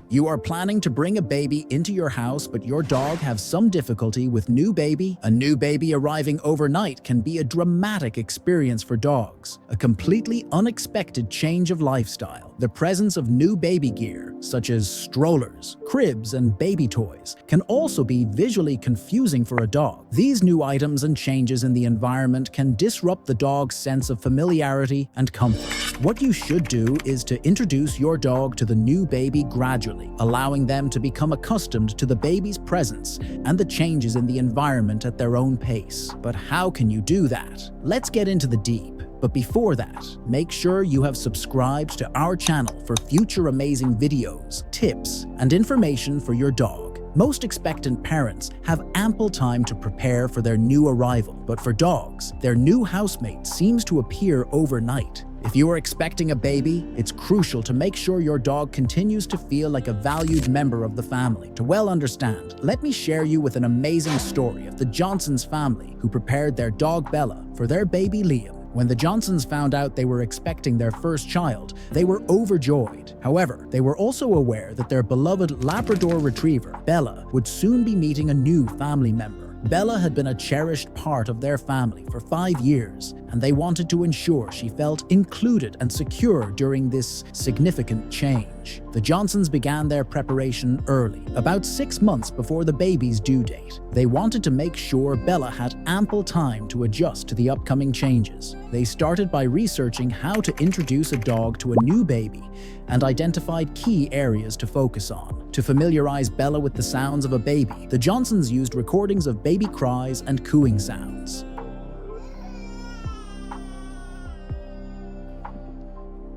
You are planning to bring a baby into your house, but your dog has some difficulty with new baby. A new baby arriving overnight can be a dramatic experience for dogs, a completely unexpected change of lifestyle. The presence of new baby gear, such as strollers, cribs, and baby toys, can also be visually confusing for a dog. These new items and changes in the environment can disrupt the dog's sense of familiarity and comfort. What you should do is to introduce your dog to the new baby gradually, allowing them to become accustomed to the baby's presence and the changes in the environment at their own pace. But how can you do that? Let's get into the deep. But before that, make sure you have subscribed to our channel for future amazing videos, tips, and information for your dog. Most expectant parents have ample time to prepare for their new arrival, but for dogs, their new housemate seems to appear overnight. If you are expecting a baby, it's crucial to make sure your dog continues to feel like a valued member of the family. To well understand, let me share you with an amazing story of the Johnsons family who prepared their dog Bella for their baby Liam. When the Johnsons found out they were expecting their first child, they were overjoyed. However, they were also aware that their beloved Labrador Retriever, Bella, would soon be meeting a new family member. Bella had been a cherished part of their family for 5 years, and they wanted to ensure she felt included and secure during this significant change. The Johnsons began their preparation early, about 6 months before the baby's due date. They wanted to make sure Bella had ample time to adjust to the upcoming changes. They started by researching how to introduce a dog to a new baby and identified key areas to focus on. To familiarize Bella with the sounds of a baby, the Johnsons used recordings of baby cries and cooing sounds.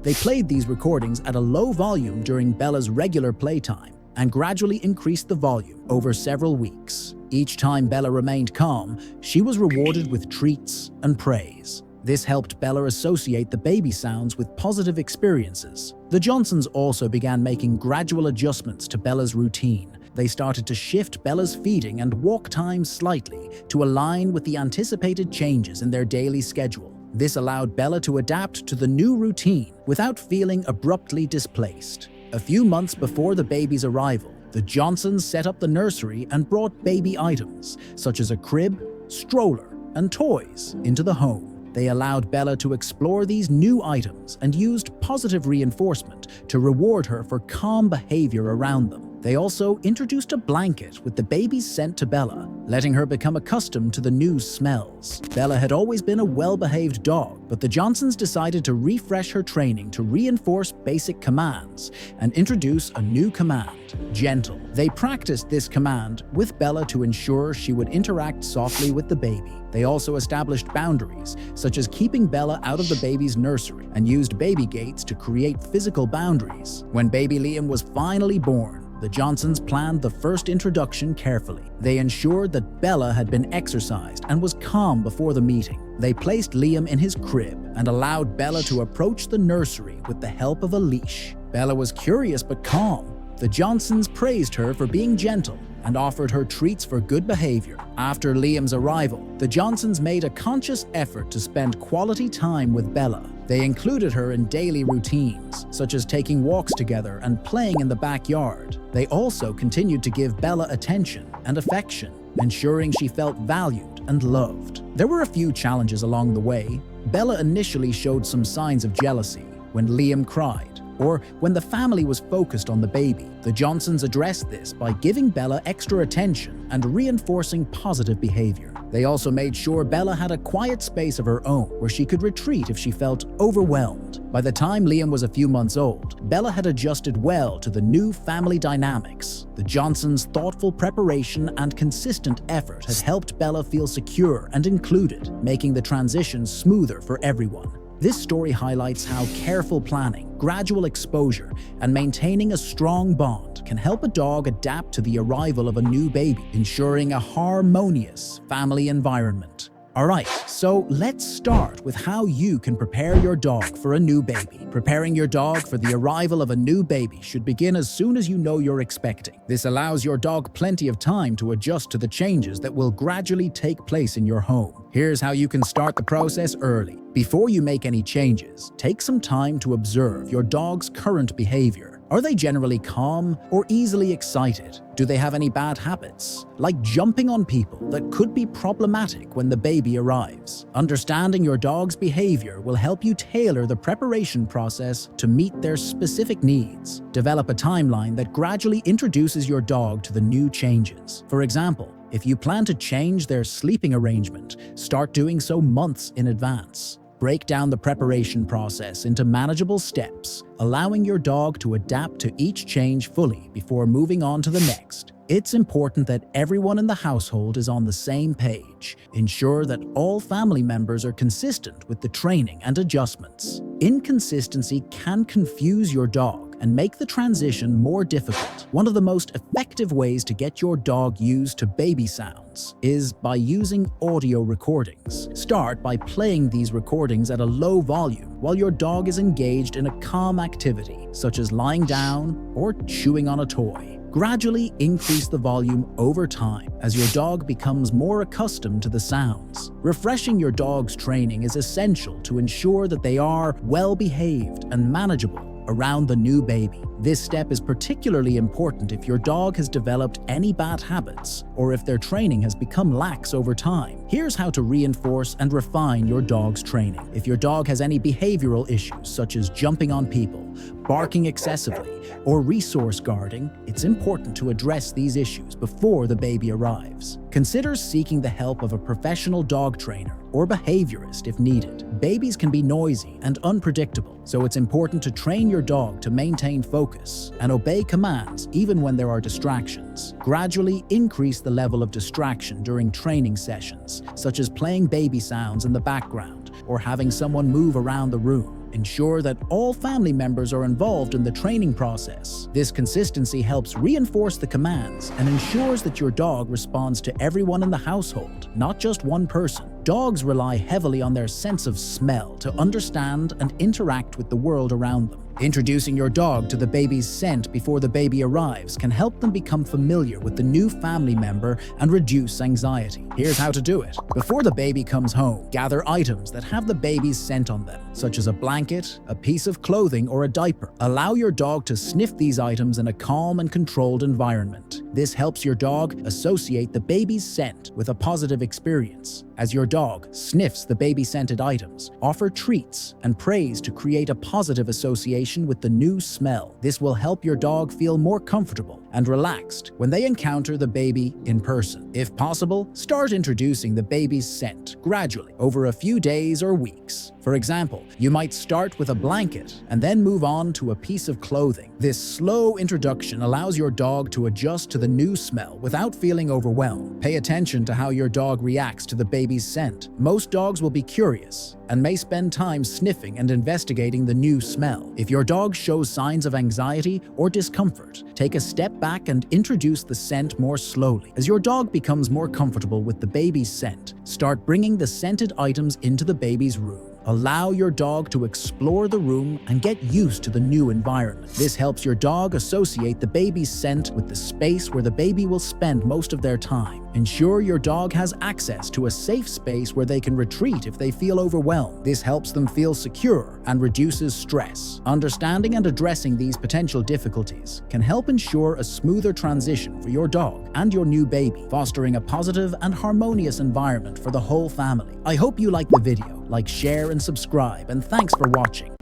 They played these recordings at a low volume during Bella's regular playtime and gradually increased the volume over several weeks. Each time Bella remained calm, she was rewarded with treats and praise. This helped Bella associate the baby sounds with positive experiences. The Johnsons also began making gradual adjustments to Bella's routine. They started to shift Bella's feeding and walk times slightly to align with the anticipated changes in their daily schedule. This allowed Bella to adapt to the new routine without feeling abruptly displaced. A few months before the baby's arrival, the Johnsons set up the nursery and brought baby items, such as a crib, stroller, and toys, into the home. They allowed Bella to explore these new items and used positive reinforcement to reward her for calm behavior around them. They also introduced a blanket with the baby's scent to Bella, letting her become accustomed to the new smells. Bella had always been a well-behaved dog, but the Johnsons decided to refresh her training to reinforce basic commands and introduce a new command, gentle. They practiced this command with Bella to ensure she would interact softly with the baby. They also established boundaries, such as keeping Bella out of the baby's nursery, and used baby gates to create physical boundaries. When baby Liam was finally born, the Johnsons planned the first introduction carefully. They ensured that Bella had been exercised and was calm before the meeting. They placed Liam in his crib and allowed Bella to approach the nursery with the help of a leash. Bella was curious but calm. The Johnsons praised her for being gentle and offered her treats for good behavior. After Liam's arrival, the Johnsons made a conscious effort to spend quality time with Bella. They included her in daily routines, such as taking walks together and playing in the backyard. They also continued to give Bella attention and affection, ensuring she felt valued and loved. There were a few challenges along the way. Bella initially showed some signs of jealousy when Liam cried, or when the family was focused on the baby. The Johnsons addressed this by giving Bella extra attention and reinforcing positive behavior. They also made sure Bella had a quiet space of her own where she could retreat if she felt overwhelmed. By the time Liam was a few months old, Bella had adjusted well to the new family dynamics. The Johnsons' thoughtful preparation and consistent effort had helped Bella feel secure and included, making the transition smoother for everyone. This story highlights how careful planning, gradual exposure, and maintaining a strong bond can help a dog adapt to the arrival of a new baby, ensuring a harmonious family environment. Alright, so let's start with how you can prepare your dog for a new baby. Preparing your dog for the arrival of a new baby should begin as soon as you know you're expecting. This allows your dog plenty of time to adjust to the changes that will gradually take place in your home. Here's how you can start the process early. Before you make any changes, take some time to observe your dog's current behavior. Are they generally calm or easily excited? Do they have any bad habits, like jumping on people, that could be problematic when the baby arrives? Understanding your dog's behavior will help you tailor the preparation process to meet their specific needs. Develop a timeline that gradually introduces your dog to the new changes. For example, if you plan to change their sleeping arrangement, start doing so months in advance. Break down the preparation process into manageable steps, allowing your dog to adapt to each change fully before moving on to the next. It's important that everyone in the household is on the same page. Ensure that all family members are consistent with the training and adjustments. Inconsistency can confuse your dog and make the transition more difficult. One of the most effective ways to get your dog used to baby sounds is by using audio recordings. Start by playing these recordings at a low volume while your dog is engaged in a calm activity, such as lying down or chewing on a toy. Gradually increase the volume over time as your dog becomes more accustomed to the sounds. Refreshing your dog's training is essential to ensure that they are well-behaved and manageable around the new baby. This step is particularly important if your dog has developed any bad habits or if their training has become lax over time. Here's how to reinforce and refine your dog's training. If your dog has any behavioral issues, such as jumping on people, barking excessively, or resource guarding, it's important to address these issues before the baby arrives. Consider seeking the help of a professional dog trainer or behaviorist if needed. Babies can be noisy and unpredictable, so it's important to train your dog to maintain focus and obey commands even when there are distractions. Gradually increase the level of distraction during training sessions, such as playing baby sounds in the background or having someone move around the room. Ensure that all family members are involved in the training process. This consistency helps reinforce the commands and ensures that your dog responds to everyone in the household, not just one person. Dogs rely heavily on their sense of smell to understand and interact with the world around them. Introducing your dog to the baby's scent before the baby arrives can help them become familiar with the new family member and reduce anxiety. Here's how to do it. Before the baby comes home, gather items that have the baby's scent on them, such as a blanket, a piece of clothing, or a diaper. Allow your dog to sniff these items in a calm and controlled environment. This helps your dog associate the baby's scent with a positive experience. As your dog sniffs the baby-scented items, offer treats and praise to create a positive association with the new smell. This will help your dog feel more comfortable and relaxed when they encounter the baby in person. If possible, start introducing the baby's scent gradually over a few days or weeks. For example, you might start with a blanket and then move on to a piece of clothing. This slow introduction allows your dog to adjust to the new smell without feeling overwhelmed. Pay attention to how your dog reacts to the baby's scent. Most dogs will be curious and may spend time sniffing and investigating the new smell. If your dog shows signs of anxiety or discomfort, take a step back and introduce the scent more slowly. As your dog becomes more comfortable with the baby's scent, start bringing the scented items into the baby's room. Allow your dog to explore the room and get used to the new environment. This helps your dog associate the baby's scent with the space where the baby will spend most of their time. Ensure your dog has access to a safe space where they can retreat if they feel overwhelmed. This helps them feel secure and reduces stress. Understanding and addressing these potential difficulties can help ensure a smoother transition for your dog and your new baby, fostering a positive and harmonious environment for the whole family. I hope you liked the video. Like, share, and subscribe, and thanks for watching.